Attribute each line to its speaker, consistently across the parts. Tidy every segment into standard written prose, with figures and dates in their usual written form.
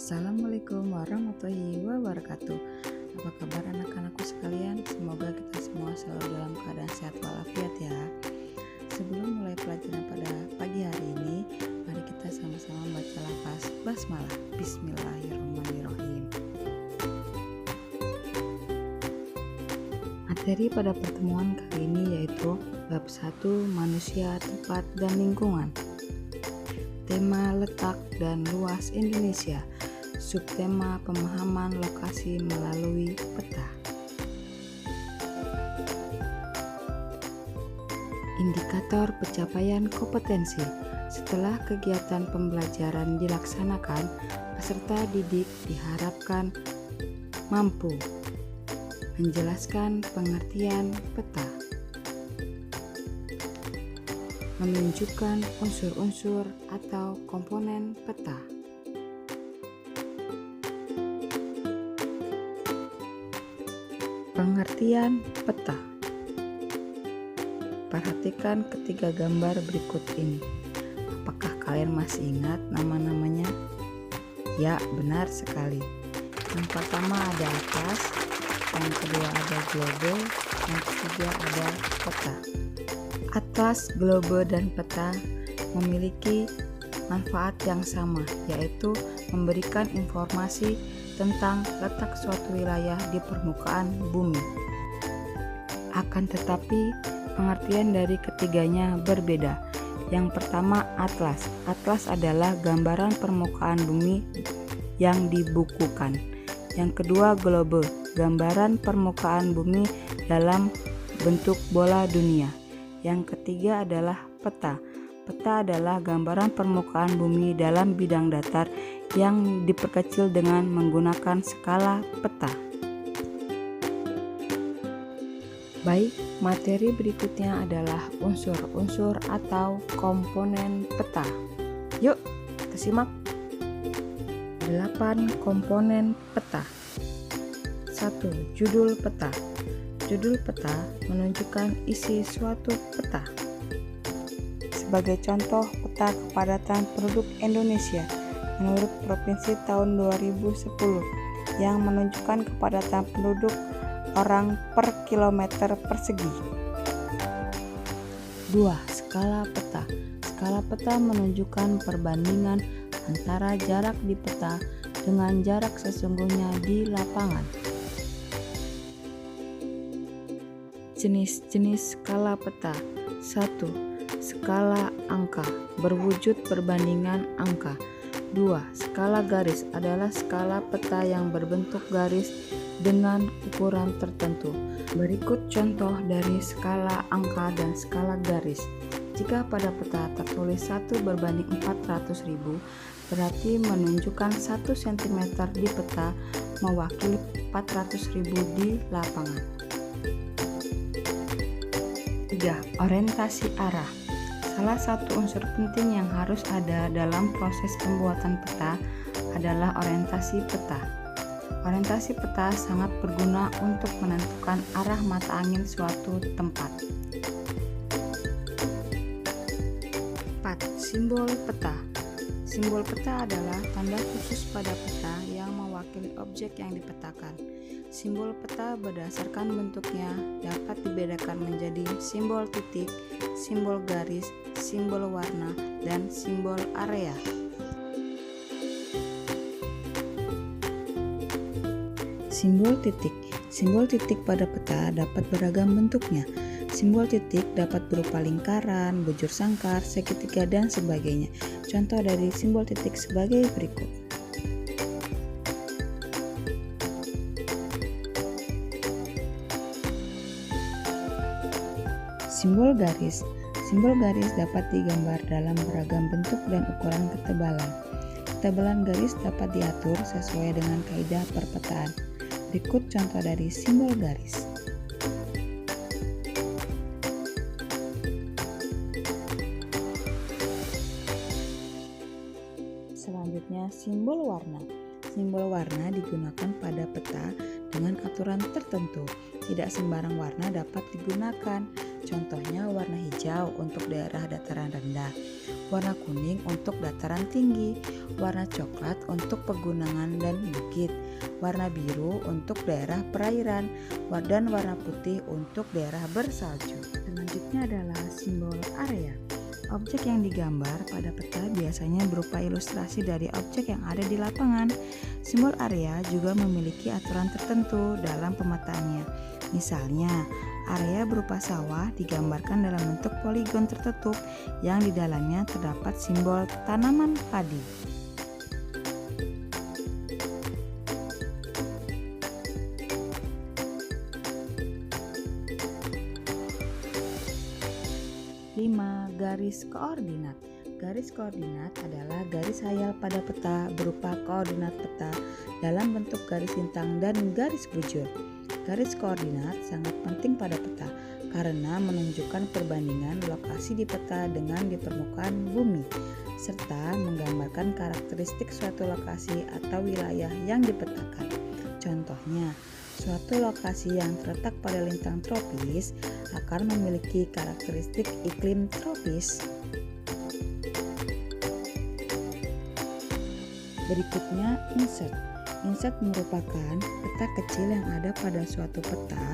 Speaker 1: Assalamualaikum warahmatullahi wabarakatuh. Apa kabar anak-anakku sekalian? Semoga kita semua selalu dalam keadaan sehat walafiat ya. Sebelum mulai pelajaran pada pagi hari ini, mari kita sama-sama baca lafaz basmalah. Bismillahirrahmanirrahim. Materi pada pertemuan kali ini yaitu bab 1 manusia, tempat, dan lingkungan. Tema letak dan luas Indonesia. Subtema pemahaman lokasi melalui peta. Indikator pencapaian kompetensi. Setelah kegiatan pembelajaran dilaksanakan, peserta didik diharapkan mampu menjelaskan pengertian peta, menunjukkan unsur-unsur atau komponen peta, pengertian peta. Perhatikan ketiga gambar berikut ini. Apakah kalian masih ingat nama-namanya? Ya, benar sekali. Yang pertama ada atlas, yang kedua ada globe, yang ketiga ada peta. Atlas, globe, dan peta memiliki manfaat yang sama, yaitu memberikan informasi tentang letak suatu wilayah di permukaan bumi. Akan tetapi, pengertian dari ketiganya berbeda. Yang pertama, atlas. Atlas adalah gambaran permukaan bumi yang dibukukan. Yang kedua, globe. Gambaran permukaan bumi dalam bentuk bola dunia. Yang ketiga adalah peta. Peta adalah gambaran permukaan bumi dalam bidang datar yang diperkecil dengan menggunakan skala peta. Baik, materi berikutnya adalah unsur-unsur atau komponen peta. Yuk, kita simak. 8 komponen peta. 1. Judul peta. Judul peta menunjukkan isi suatu peta. Sebagai contoh, peta kepadatan penduduk Indonesia menurut provinsi tahun 2010 yang menunjukkan kepadatan penduduk orang per kilometer persegi. 2. Skala peta. Skala peta menunjukkan perbandingan antara jarak di peta dengan jarak sesungguhnya di lapangan. Jenis-jenis skala peta. 1. Skala angka, berwujud perbandingan angka. 2. Skala garis adalah skala peta yang berbentuk garis dengan ukuran tertentu. Berikut contoh dari skala angka dan skala garis. Jika pada peta tertulis 1 berbanding 400.000, berarti menunjukkan 1 cm di peta mewakili 400.000 di lapangan. 3. Orientasi arah. Salah satu unsur penting yang harus ada dalam proses pembuatan peta adalah orientasi peta. Orientasi peta sangat berguna untuk menentukan arah mata angin suatu tempat. 4. Simbol peta. Simbol peta adalah tanda khusus pada peta yang mewakili objek yang dipetakan. Simbol peta berdasarkan bentuknya dapat dibedakan menjadi simbol titik, simbol garis, simbol warna, dan simbol area. Simbol titik. Simbol titik pada peta dapat beragam bentuknya. Simbol titik dapat berupa lingkaran, bujur sangkar, segitiga, dan sebagainya. Contoh dari simbol titik sebagai berikut. Simbol garis. Simbol garis dapat digambar dalam beragam bentuk dan ukuran ketebalan. Ketebalan garis dapat diatur sesuai dengan kaidah perpetaan. Berikut contoh dari simbol garis. Selanjutnya, simbol warna. Simbol warna digunakan pada peta dengan aturan tertentu. Tidak sembarang warna dapat digunakan. Contohnya warna hijau untuk daerah dataran rendah, warna kuning untuk dataran tinggi, warna coklat untuk pegunungan dan bukit, warna biru untuk daerah perairan, dan warna putih untuk daerah bersalju. Selanjutnya adalah simbol area. Objek yang digambar pada peta biasanya berupa ilustrasi dari objek yang ada di lapangan. Simbol area juga memiliki aturan tertentu dalam pemetaannya. Misalnya, area berupa sawah digambarkan dalam bentuk poligon tertutup yang di dalamnya terdapat simbol tanaman padi. Garis koordinat. Garis koordinat adalah garis hayal pada peta berupa koordinat peta dalam bentuk garis lintang dan garis bujur. Garis koordinat sangat penting pada peta karena menunjukkan perbandingan lokasi di peta dengan di permukaan bumi, serta menggambarkan karakteristik suatu lokasi atau wilayah yang dipetakan. Contohnya, suatu lokasi yang terletak pada lintang tropis akan memiliki karakteristik iklim tropis. Berikutnya, insert. Insert merupakan peta kecil yang ada pada suatu peta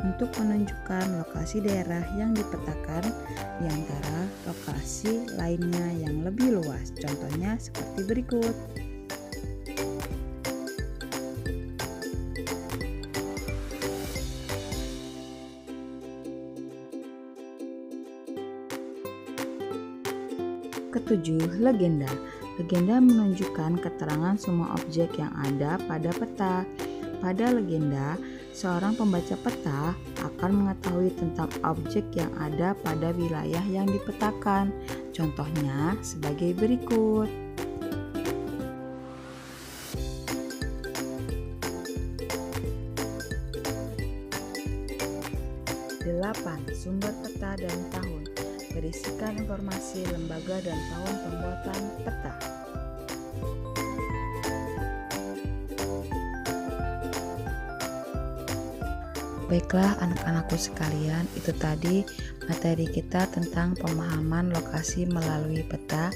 Speaker 1: untuk menunjukkan lokasi daerah yang dipetakan di antara lokasi lainnya yang lebih luas. Contohnya seperti berikut. Ketujuh, legenda. Legenda menunjukkan keterangan semua objek yang ada pada peta. Pada legenda, seorang pembaca peta akan mengetahui tentang objek yang ada pada wilayah yang dipetakan. Contohnya sebagai berikut. 8. Sumber peta dan tahun. Berisikan informasi lembaga dan tahun pembuatan peta. Baiklah anak-anakku sekalian, itu tadi materi kita tentang pemahaman lokasi melalui peta.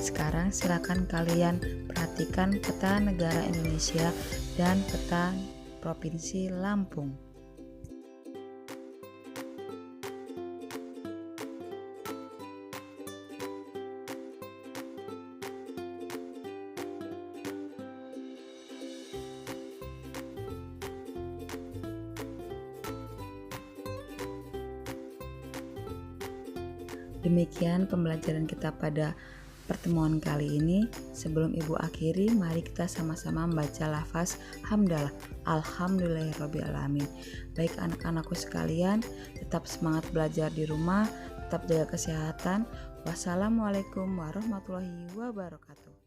Speaker 1: Sekarang silakan kalian perhatikan peta negara Indonesia dan peta Provinsi Lampung. Demikian pembelajaran kita pada pertemuan kali ini. Sebelum Ibu akhiri, mari kita sama-sama membaca lafaz hamdalah. Alhamdulillahirrabbilalamin. Baik anak-anakku sekalian, tetap semangat belajar di rumah, tetap jaga kesehatan. Wassalamualaikum warahmatullahi wabarakatuh.